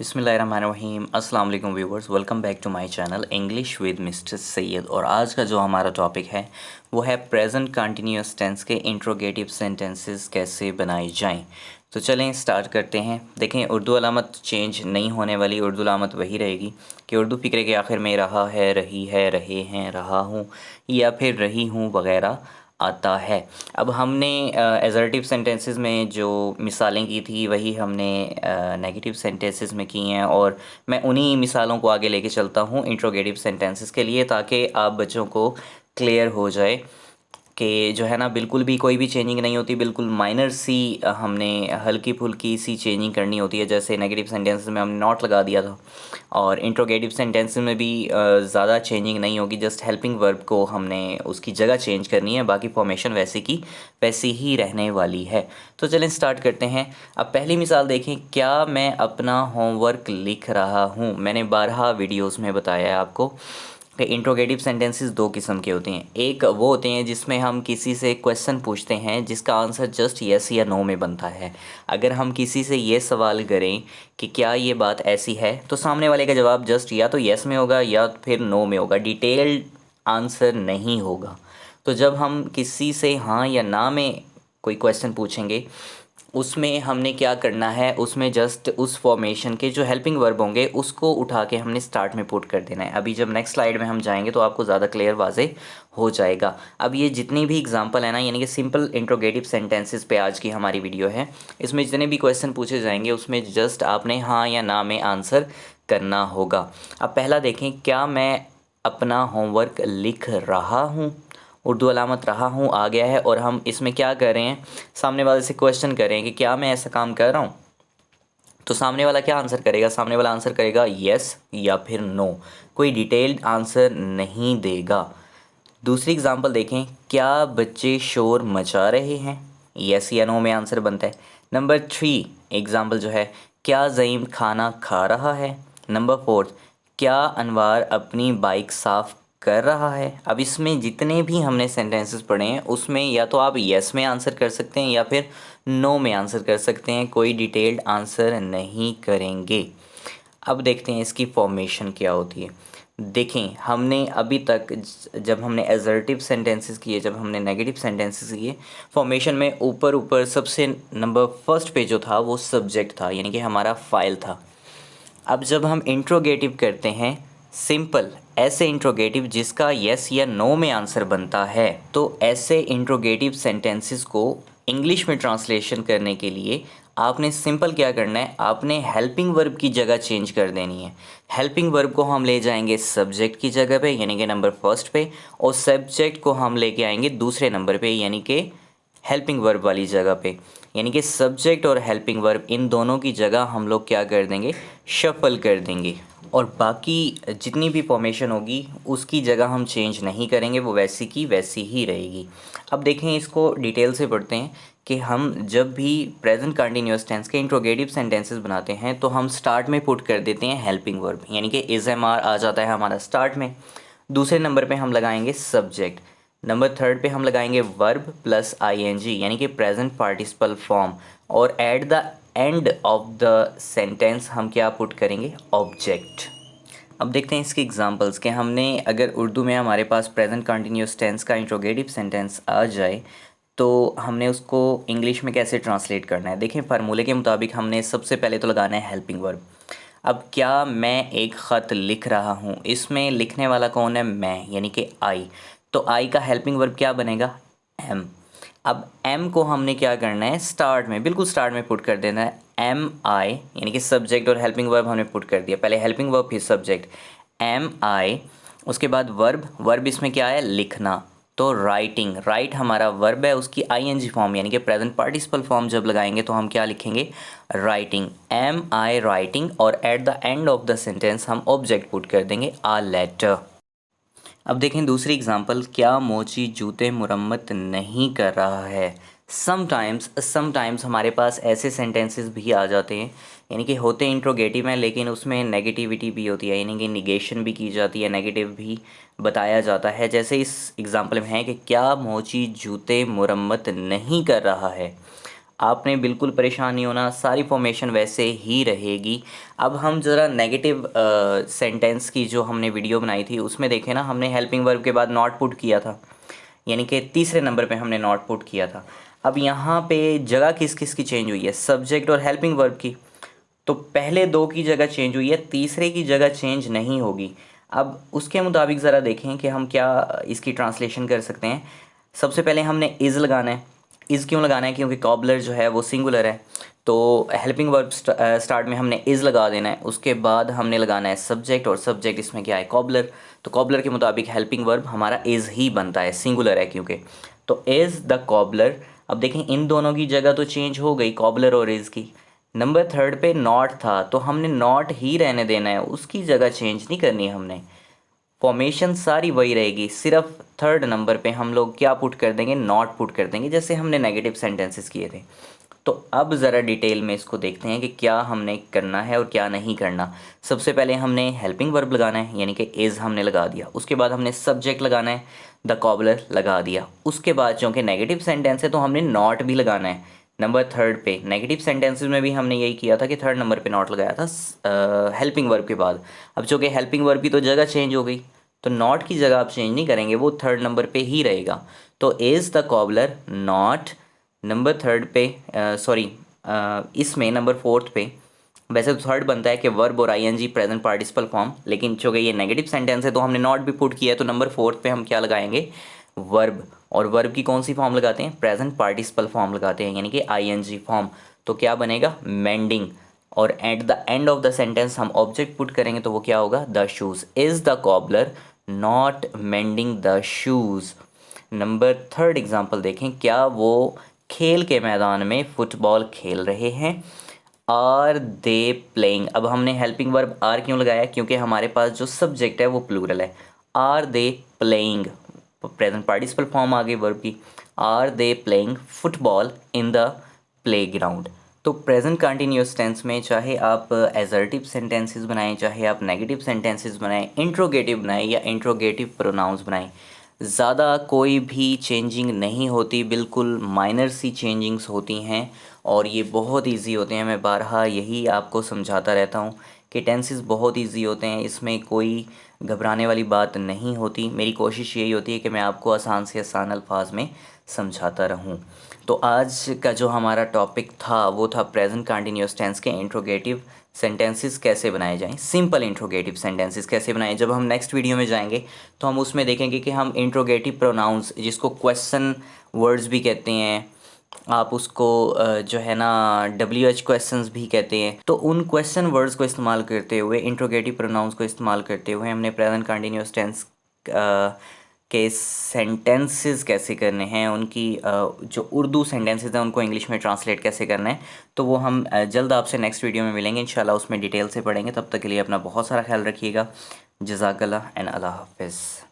बिस्मिल्लाहिर्रहमानिर्रहीम अस्सलाम वालेकुम viewers, welcome back to my channel English with mister Syed. और आज का जो हमारा टॉपिक है वो है प्रेजेंट कंटिन्यूअस टेंस के इंट्रोगेटिव सेंटेंसेस कैसे बनाए जाएं। तो चलें स्टार्ट करते हैं। देखें, उर्दू अलामत चेंज नहीं होने वाली, उर्दू अलामत वही रहेगी कि उर्दू फ़िक्रे के आखिर में रहा है, रही है, रहे हैं, रहा हूँ या फिर रही हूँ वगैरह आता है। अब हमने एजर्टिव सेंटेंसेस में जो मिसालें की थी वही हमने नेगेटिव सेंटेंसेस में की हैं, और मैं उन्हीं मिसालों को आगे लेके चलता हूँ इंट्रोगेटिव सेंटेंसेस के लिए, ताकि आप बच्चों को क्लियर हो जाए कि जो है ना बिल्कुल भी कोई भी चेंजिंग नहीं होती, बिल्कुल माइनर सी हमने हल्की फुल्की सी चेंजिंग करनी होती है। जैसे नेगेटिव सेंटेंसेस में हमने नॉट लगा दिया था, और इंट्रोगेटिव सेंटेंसेस में भी ज़्यादा चेंजिंग नहीं होगी, जस्ट हेल्पिंग वर्ब को हमने उसकी जगह चेंज करनी है, बाकी फॉर्मेशन वैसे की वैसी ही रहने वाली है। तो चलें स्टार्ट करते हैं। अब पहली मिसाल देखें, क्या मैं अपना होमवर्क लिख रहा हूँ। मैंने 12 वीडियोज़ में बताया है आपको कि इंट्रोगेटिव सेंटेंसेस दो किस्म के होते हैं। एक वो होते हैं जिसमें हम किसी से क्वेश्चन पूछते हैं जिसका आंसर जस्ट येस या नो में बनता है। अगर हम किसी से ये सवाल करें कि क्या ये बात ऐसी है, तो सामने वाले का जवाब जस्ट या तो येस में होगा या फिर नो में होगा, डिटेल्ड आंसर नहीं होगा। तो जब हम किसी से हाँ या ना में कोई क्वेश्चन पूछेंगे, उसमें हमने क्या करना है, उसमें जस्ट उस फॉर्मेशन के जो हेल्पिंग वर्ब होंगे उसको उठा के हमने स्टार्ट में पुट कर देना है। अभी जब नेक्स्ट स्लाइड में हम जाएंगे तो आपको ज़्यादा क्लियर वाज़े हो जाएगा। अब ये जितनी भी एग्जांपल है ना, यानी कि सिंपल इंट्रोगेटिव सेंटेंसेस पे आज की हमारी वीडियो है, इसमें जितने भी क्वेश्चन पूछे जाएंगे उसमें जस्ट आपने हाँ या ना में आंसर करना होगा। अब पहला देखें, क्या मैं अपना होमवर्क लिख रहा हूँ। उर्दू अलामत रहा हूँ आ गया है, और हम इसमें क्या कर रहे हैं, सामने वाले से क्वेश्चन कर रहे हैं कि क्या मैं ऐसा काम कर रहा हूँ। तो सामने वाला क्या आंसर करेगा, सामने वाला आंसर करेगा यस या फिर नो, कोई डिटेल्ड आंसर नहीं देगा। दूसरी एग्जांपल देखें, क्या बच्चे शोर मचा रहे हैं। यस या नो में आंसर बनता है। नंबर 3 एग्जांपल जो है, क्या ज़ईम खाना खा रहा है। नंबर 4, क्या अनवार अपनी बाइक साफ़ कर रहा है। अब इसमें जितने भी हमने सेंटेंसेस पढ़े हैं उसमें या तो आप यस में आंसर कर सकते हैं या फिर नो में आंसर कर सकते हैं, कोई डिटेल्ड आंसर नहीं करेंगे। अब देखते हैं इसकी फॉर्मेशन क्या होती है। देखें, हमने अभी तक जब हमने एजर्टिव सेंटेंसेस किए, जब हमने नेगेटिव सेंटेंसेस किए, फॉर्मेशन में ऊपर ऊपर सबसे नंबर फर्स्ट पे जो था वो सब्जेक्ट था, यानी कि हमारा फाइल था। अब जब हम इंट्रोगेटिव करते हैं, सिंपल ऐसे इंट्रोगेटिव जिसका यस या नो में आंसर बनता है, तो ऐसे इंट्रोगेटिव सेंटेंसेस को इंग्लिश में ट्रांसलेशन करने के लिए आपने सिंपल क्या करना है, आपने हेल्पिंग वर्ब की जगह चेंज कर देनी है। हेल्पिंग वर्ब को हम ले जाएंगे सब्जेक्ट की जगह पे, यानी कि नंबर फर्स्ट पे, और सब्जेक्ट को हम लेके आएंगे दूसरे नंबर पे, यानी कि हेल्पिंग वर्ब वाली जगह पे। यानी कि सब्जेक्ट और हेल्पिंग वर्ब इन दोनों की जगह हम लोग क्या कर देंगे, शफल कर देंगे, और बाकी जितनी भी फॉर्मेशन होगी उसकी जगह हम चेंज नहीं करेंगे, वो वैसी की वैसी ही रहेगी। अब देखें, इसको डिटेल से पढ़ते हैं कि हम जब भी प्रेजेंट कंटिन्यूअस टेंस के इंट्रोगेटिव सेंटेंसेस बनाते हैं तो हम स्टार्ट में पुट कर देते हैं हेल्पिंग वर्ब, यानी कि इज एम आर आ जाता है हमारा स्टार्ट में। दूसरे नंबर पे हम लगाएंगे सब्जेक्ट। नंबर थर्ड पे हम लगाएंगे वर्ब प्लस आईएनजी, यानी कि प्रेजेंट पार्टिसिपल फॉर्म, और at the end of the sentence हम क्या पुट करेंगे, ऑब्जेक्ट। अब देखते हैं इसके एग्जांपल्स के हमने अगर उर्दू में हमारे पास प्रेजेंट कंटिन्यूअस टेंस का इंट्रोगेटिव सेंटेंस आ जाए तो हमने उसको इंग्लिश में कैसे ट्रांसलेट करना है। देखें, फार्मूले के मुताबिक हमने सबसे पहले तो लगाना है हेल्पिंग वर्ब। अब क्या मैं एक ख़त लिख रहा हूँ, इसमें लिखने वाला कौन है, मैं, यानी कि आई। तो आई का हेल्पिंग वर्ब क्या बनेगा, एम। अब एम को हमने क्या करना है, स्टार्ट में, बिल्कुल स्टार्ट में पुट कर देना है, एम आई, यानी कि सब्जेक्ट और हेल्पिंग वर्ब हमने पुट कर दिया, पहले हेल्पिंग वर्ब फिर सब्जेक्ट, एम आई। उसके बाद वर्ब, वर्ब इसमें क्या है, लिखना। तो राइटिंग, राइट हमारा वर्ब है, उसकी आईएनजी फॉर्म यानी कि प्रेजेंट पार्टिसिपल फॉर्म जब लगाएंगे तो हम क्या लिखेंगे, राइटिंग, एम आई राइटिंग, और at the end of the sentence हम ऑब्जेक्ट पुट कर देंगे, आ लेटर। अब देखें दूसरी एग्जांपल, क्या मोची जूते मुरम्मत नहीं कर रहा है। समटाइम्स हमारे पास ऐसे सेंटेंसेस भी आ जाते हैं, यानी कि होते इंट्रोगेटिव हैं लेकिन उसमें नेगेटिविटी भी होती है, यानी कि निगेशन भी की जाती है, नेगेटिव भी बताया जाता है। जैसे इस एग्जांपल में है कि क्या मोची जूते मुरम्मत नहीं कर रहा है। आपने बिल्कुल परेशान नहीं होना, सारी फॉर्मेशन वैसे ही रहेगी। अब हम ज़रा नेगेटिव सेंटेंस की जो हमने वीडियो बनाई थी उसमें देखें ना, हमने हेल्पिंग वर्ब के बाद नॉट पुट किया था, यानी कि तीसरे नंबर पे हमने नॉट पुट किया था। अब यहाँ पे जगह किस किस की चेंज हुई है, सब्जेक्ट और हेल्पिंग वर्ब की। तो पहले दो की जगह चेंज हुई है, तीसरे की जगह चेंज नहीं होगी। अब उसके मुताबिक ज़रा देखें कि हम क्या इसकी ट्रांसलेशन कर सकते हैं। सबसे पहले हमने इज़ लगाना है। इज़ क्यों लगाना है, क्योंकि कॉबलर जो है वो सिंगुलर है, तो हेल्पिंग वर्ब स्टार्ट में हमने इज़ लगा देना है। उसके बाद हमने लगाना है सब्जेक्ट, और सब्जेक्ट इसमें क्या है, कॉबलर। तो कॉबलर के मुताबिक हेल्पिंग वर्ब हमारा इज़ ही बनता है, सिंगुलर है क्योंकि। तो इज़ द कॉबलर। अब देखें इन दोनों की जगह तो चेंज हो गई, कॉबलर और इज़ की। नंबर थर्ड पे नॉट था, तो हमने नॉट ही रहने देना है, उसकी जगह चेंज नहीं करनी है हमने। फॉर्मेशन सारी वही रहेगी, सिर्फ थर्ड नंबर पे हम लोग क्या पुट कर देंगे, नॉट पुट कर देंगे, जैसे हमने नेगेटिव सेंटेंसेस किए थे। तो अब ज़रा डिटेल में इसको देखते हैं कि क्या हमने करना है और क्या नहीं करना। सबसे पहले हमने हेल्पिंग वर्ब लगाना है, यानी कि इज़ हमने लगा दिया। उसके बाद हमने सब्जेक्ट लगाना है, द कॉबलर लगा दिया। उसके बाद चूँकि नेगेटिव सेंटेंस है तो हमने नॉट भी लगाना है नंबर थर्ड पे। नेगेटिव सेंटेंसेस में भी हमने यही किया था कि थर्ड नंबर पे नॉट लगाया था हेल्पिंग वर्ब के बाद। अब चूँकि हेल्पिंग वर्ब की तो जगह चेंज हो गई, तो नॉट की जगह आप चेंज नहीं करेंगे, वो थर्ड नंबर पे ही रहेगा। तो is the cobbler not number third पे, सॉरी इसमें नंबर फोर्थ पे। वैसे तो थर्ड बनता है कि वर्ब और आईएनजी प्रेजेंट पार्टिसिपल फॉर्म, लेकिन चूँकि ये नेगेटिव सेंटेंस है तो हमने नॉट भी पुट किया है, तो नंबर फोर्थ पे हम क्या लगाएंगे, वर्ब। और वर्ब की कौन सी फॉर्म लगाते हैं, प्रेजेंट पार्टिसिपल फॉर्म लगाते हैं, यानी कि आईएनजी फॉर्म। तो क्या बनेगा, मेंडिंग। और at the end of the sentence हम ऑब्जेक्ट पुट करेंगे, तो वो क्या होगा, the shoes. Is the cobbler not mending the shoes. Number third example देखें, क्या वो खेल के मैदान में फुटबॉल खेल रहे हैं। Are they playing. अब हमने हेल्पिंग वर्ब आर क्यों लगाया, क्योंकि हमारे पास जो सब्जेक्ट है वो प्लूरल है। Are they playing, present participle form आ गई वर्ब की। Are they playing football in the playground. तो प्रेजेंट कंटिन्यूस टेंस में चाहे आप एजर्टिव सेंटेंसेस बनाएं, चाहे आप नेगेटिव सेंटेंसेस बनाएं, इंट्रोगेटिव बनाएं या इंट्रोगेटिव प्रोनाउंस बनाएं, ज़्यादा कोई भी चेंजिंग नहीं होती, बिल्कुल माइनर सी चेंजिंग्स होती हैं और ये बहुत इजी होते हैं। मैं बारहा यही आपको समझाता रहता हूँ कि टेंसेस बहुत इजी होते हैं, इसमें कोई घबराने वाली बात नहीं होती। मेरी कोशिश यही होती है कि मैं आपको आसान से आसान अल्फाज में समझाता रहूँ। तो आज का जो हमारा टॉपिक था वो था प्रेजेंट कंटिन्यूअस टेंस के इंट्रोगेटिव सेंटेंसेस कैसे बनाए जाएं, सिंपल इंट्रोगेटिव सेंटेंसेस कैसे बनाएं। जब हम नेक्स्ट वीडियो में जाएंगे तो हम उसमें देखेंगे कि हम इंट्रोगेटिव प्रोनाउंस, जिसको क्वेश्चन वर्ड्स भी कहते हैं, आप उसको जो है ना WH क्वेश्चंस भी कहते हैं, तो उन क्वेश्चन वर्ड्स को इस्तेमाल करते हुए, इंट्रोगेटिव प्रोनाउंस को इस्तेमाल करते हुए हमने प्रेजेंट कंटिन्यूअस टेंस के सेंटेंसेस कैसे करने हैं, उनकी जो उर्दू सेंटेंसेस हैं उनको इंग्लिश में ट्रांसलेट कैसे करना है, तो वो हम जल्द आपसे नेक्स्ट वीडियो में मिलेंगे इंशाल्लाह, उसमें डिटेल से पढ़ेंगे। तब तक के लिए अपना बहुत सारा ख्याल रखिएगा। जज़ाकल्लाह एंड अल्लाह हाफ़िज़।